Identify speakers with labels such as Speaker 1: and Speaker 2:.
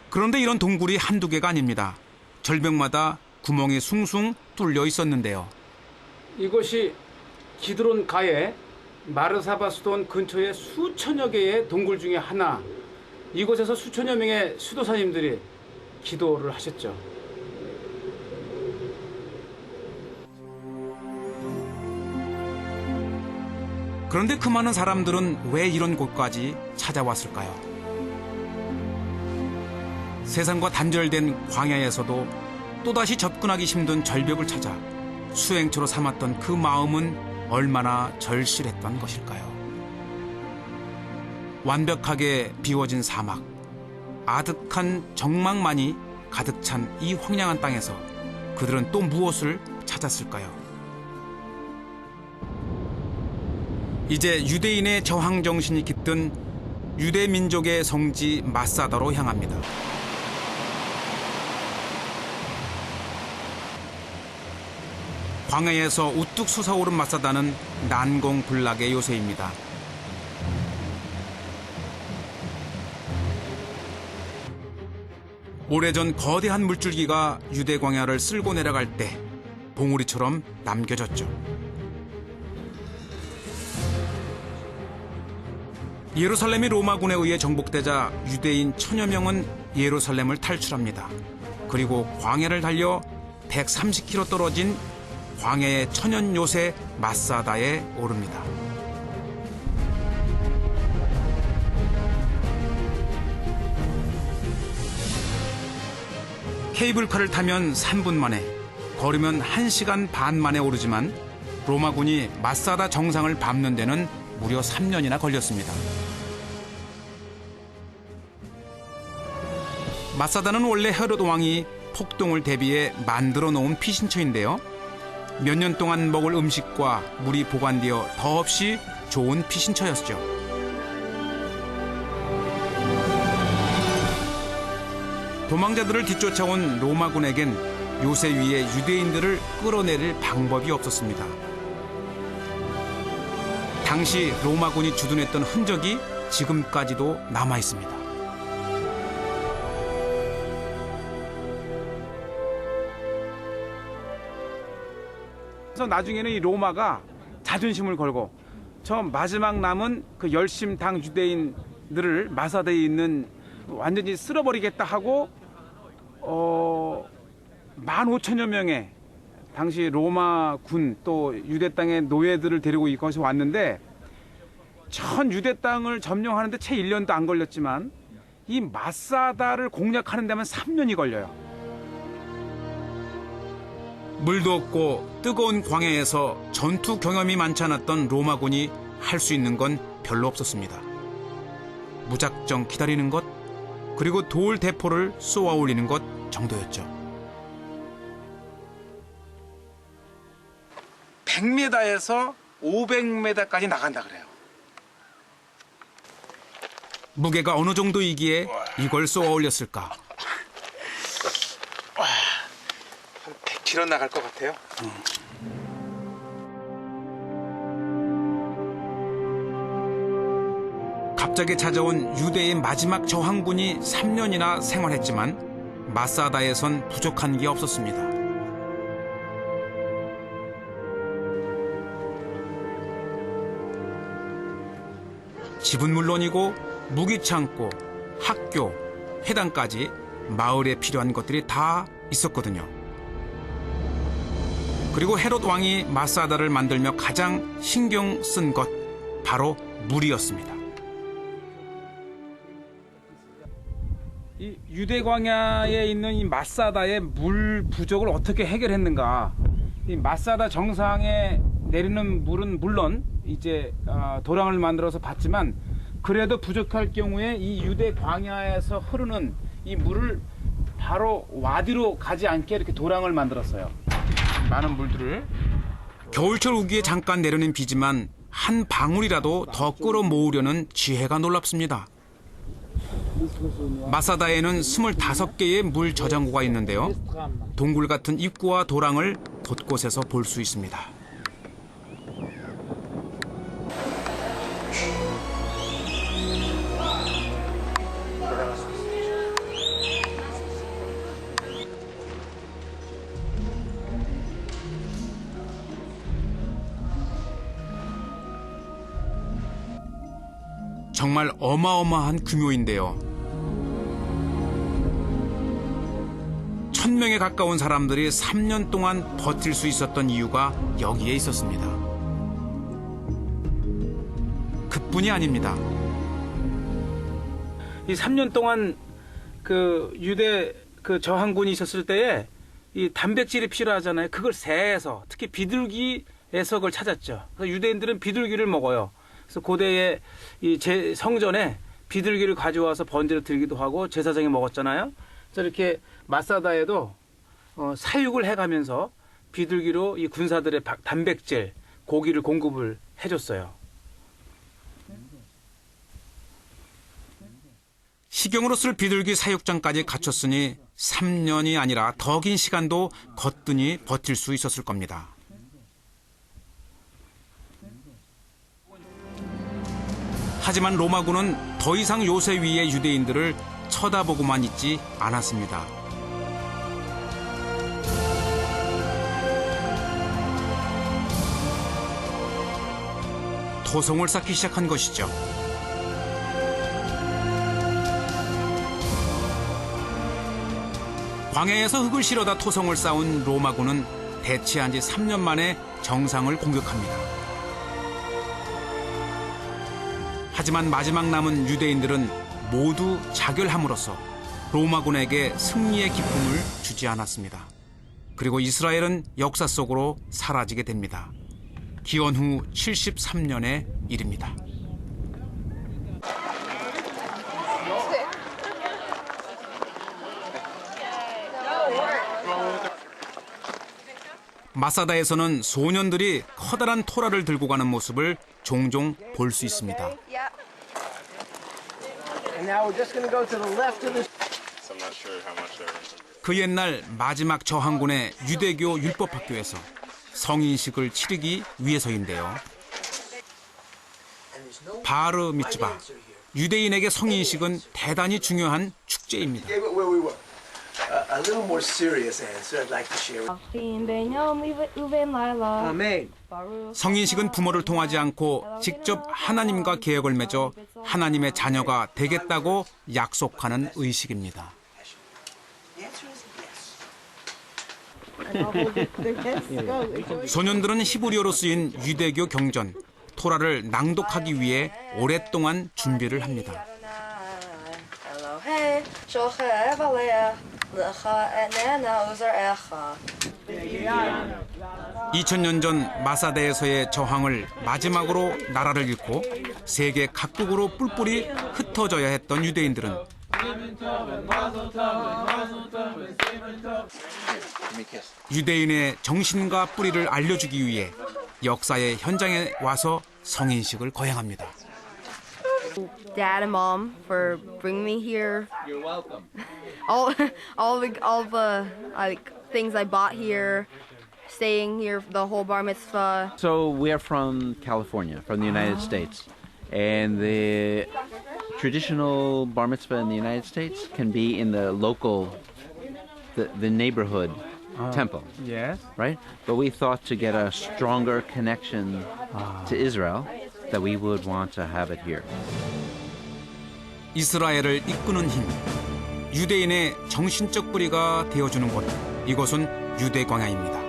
Speaker 1: 그런데 이런 동굴이 한두 개가 아닙니다. 절벽마다 구멍이 숭숭 뚫려 있었는데요.
Speaker 2: 이곳이 기드론 가에 마르사바 수도원 근처의 수천여 개의 동굴 중에 하나. 이곳에서 수천여 명의 수도사님들이 기도를 하셨죠.
Speaker 1: 그런데 그 많은 사람들은 왜 이런 곳까지 찾아왔을까요? 세상과 단절된 광야에서도 또다시 접근하기 힘든 절벽을 찾아 수행처로 삼았던 그 마음은 얼마나 절실했던 것일까요? 완벽하게 비워진 사막, 아득한 정막만이 가득 찬 이 황량한 땅에서 그들은 또 무엇을 찾았을까요? 이제 유대인의 저항 정신이 깃든 유대 민족의 성지 마사다로 향합니다. 광야에서 우뚝 솟아오른 마사다는 난공불락의 요새입니다. 오래전 거대한 물줄기가 유대 광야를 쓸고 내려갈 때 봉우리처럼 남겨졌죠. 예루살렘이 로마군에 의해 정복되자 유대인 1000여 명은 예루살렘을 탈출합니다. 그리고 광야를 달려 130km 떨어진 광야의 천연 요새 마사다에 오릅니다. 케이블카를 타면 3분 만에, 걸으면 1시간 반 만에 오르지만 로마군이 마사다 정상을 밟는 데는 무려 3년이나 걸렸습니다. 마사다는 원래 헤롯 왕이 폭동을 대비해 만들어 놓은 피신처인데요. 몇 년 동안 먹을 음식과 물이 보관되어 더없이 좋은 피신처였죠. 도망자들을 뒤쫓아온 로마군에겐 요새 위에 유대인들을 끌어내릴 방법이 없었습니다. 당시 로마군이 주둔했던 흔적이 지금까지도 남아 있습니다.
Speaker 2: 그래서 나중에는 이 로마가 자존심을 걸고 저 마지막 남은 그 열심당 유대인들을 마사다에 있는 완전히 쓸어버리겠다 하고 15,000여 명의 당시 로마 군 또 유대 땅의 노예들을 데리고 이곳에 왔는데 전 유대 땅을 점령하는데 채 1년도 안 걸렸지만 이 마사다를 공략하는 데만 3년이 걸려요.
Speaker 1: 물도 없고 뜨거운 광야에서 전투 경험이 많지 않았던 로마군이 할 수 있는 건 별로 없었습니다. 무작정 기다리는 것, 그리고 돌 대포를 쏘아 올리는 것 정도였죠.
Speaker 2: 100m에서 500m까지 나간다 그래요.
Speaker 1: 무게가 어느 정도이기에 이걸 쏘아 올렸을까?
Speaker 2: 한 100km 나갈 것 같아요.
Speaker 1: 갑자기 찾아온 유대의 마지막 저항군이 3년이나 생활했지만 마사다에선 부족한 게 없었습니다. 집은 물론이고 무기창고, 학교, 회당까지 마을에 필요한 것들이 다 있었거든요. 그리고 헤롯 왕이 마사다를 만들며 가장 신경 쓴 것, 바로 물이었습니다.
Speaker 2: 이 유대 광야에 있는 이 마사다의 물 부족을 어떻게 해결했는가? 이 마사다 정상에 내리는 물은 물론 이제 도랑을 만들어서 받지만 그래도 부족할 경우에 이 유대 광야에서 흐르는 이 물을 바로 와디로 가지 않게 이렇게 도랑을 만들었어요. 많은 물들을.
Speaker 1: 겨울철 우기에 잠깐 내리는 비지만 한 방울이라도 더 끌어모으려는 지혜가 놀랍습니다. 마사다에는 25개의 물 저장고가 있는데요. 동굴 같은 입구와 도랑을 곳곳에서 볼 수 있습니다. 정말 어마어마한 규모인데요. 1000명에 가까운 사람들이 3년 동안 버틸 수 있었던 이유가 여기에 있었습니다. 그뿐이 아닙니다.
Speaker 2: 이 3년 동안 그 유대 그 저항군이 있었을 때에 이 단백질이 필요하잖아요. 그걸 새에서 특히 비둘기에서 그걸 찾았죠. 그래서 유대인들은 비둘기를 먹어요. 그래서 고대에 이 성전에 비둘기를 가져와서 번제를 드리기도 하고 제사장이 먹었잖아요. 그래서 이렇게 마사다에도 사육을 해가면서 비둘기로 이 군사들의 단백질, 고기를 공급을 해줬어요.
Speaker 1: 식용으로 쓸 비둘기 사육장까지 갖췄으니 3년이 아니라 더 긴 시간도 거뜬히 버틸 수 있었을 겁니다. 하지만 로마군은 더 이상 요새 위의 유대인들을 쳐다보고만 있지 않았습니다. 토성을 쌓기 시작한 것이죠. 광야에서 흙을 실어다 토성을 쌓은 로마군은 대치한 지 3년 만에 정상을 공격합니다. 하지만 마지막 남은 유대인들은 모두 자결함으로써 로마군에게 승리의 기쁨을 주지 않았습니다. 그리고 이스라엘은 역사 속으로 사라지게 됩니다. 기원 후 73년의 일입니다. 마사다에서는 소년들이 커다란 토라를 들고 가는 모습을 종종 볼 수 있습니다. 그 옛날 마지막 저항군의 유대교 율법학교에서 성인식을 치르기 위해서인데요. 바르 미츠바, 유대인에게 성인식은 대단히 중요한 축제입니다.
Speaker 3: A little more serious answer I'd like to share.
Speaker 4: 아멘.
Speaker 1: 성인식은 부모를 통하지 않고 직접 하나님과 계약을 맺어 하나님의 자녀가 되겠다고 약속하는 의식입니다. 소년들은 히브리어로 쓰인 유대교 경전, 토라를 낭독하기 위해 오랫동안 준비를 합니다. 2000년 전 마사다에서의 저항을 마지막으로 나라를 잃고 세계 각국으로 뿔뿔이 흩어져야 했던 유대인들은 유대인의 정신과 뿌리를 알려주기 위해 역사의 현장에 와서 성인식을 거행합니다.
Speaker 5: Dad and Mom for bringing me here.
Speaker 4: You're welcome.
Speaker 5: all the like things I bought here, staying here the whole bar mitzvah.
Speaker 6: So we're from California, from the United States, and the traditional bar mitzvah in the United States can be in the local, the neighborhood temple,
Speaker 2: Yes.
Speaker 6: right? But we thought to get a stronger connection to Israel, that we would want to have it here.
Speaker 1: 이스라엘을 이끄는 힘, 유대인의 정신적 뿌리가 되어주는 곳, 이곳은 유대 광야입니다.